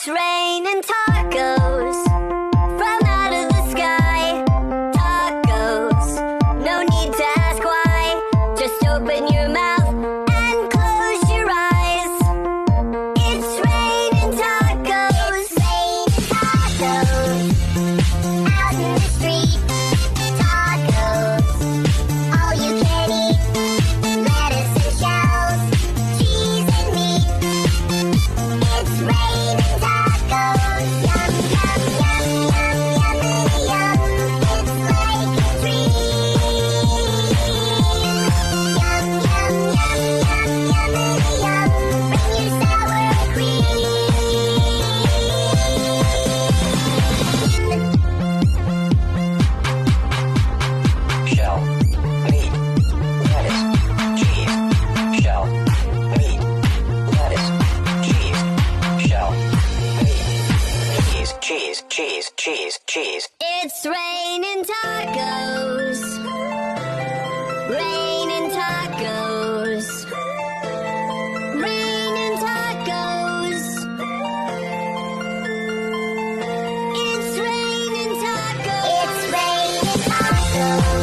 It's raining tacos from out of the sky. Tacos, no need to ask why. Just open your mouth and close your eyes. It's raining tacos. It's raining tacos out in the street. Tacos, all you can eat. Lettuce and shells, cheese and meat. It's raining tacos. Yum, yum, yum, yum, yum, yum. It's like a dream. Yum, yum, yum, yum, yum, yum. Bring your sour cream. Shell, meat, lettuce, cheese. Shell, meat, lettuce, cheese. Shell, meat, cheese. It's raining tacos. Raining tacos. Raining tacos. It's raining tacos. It's raining tacos.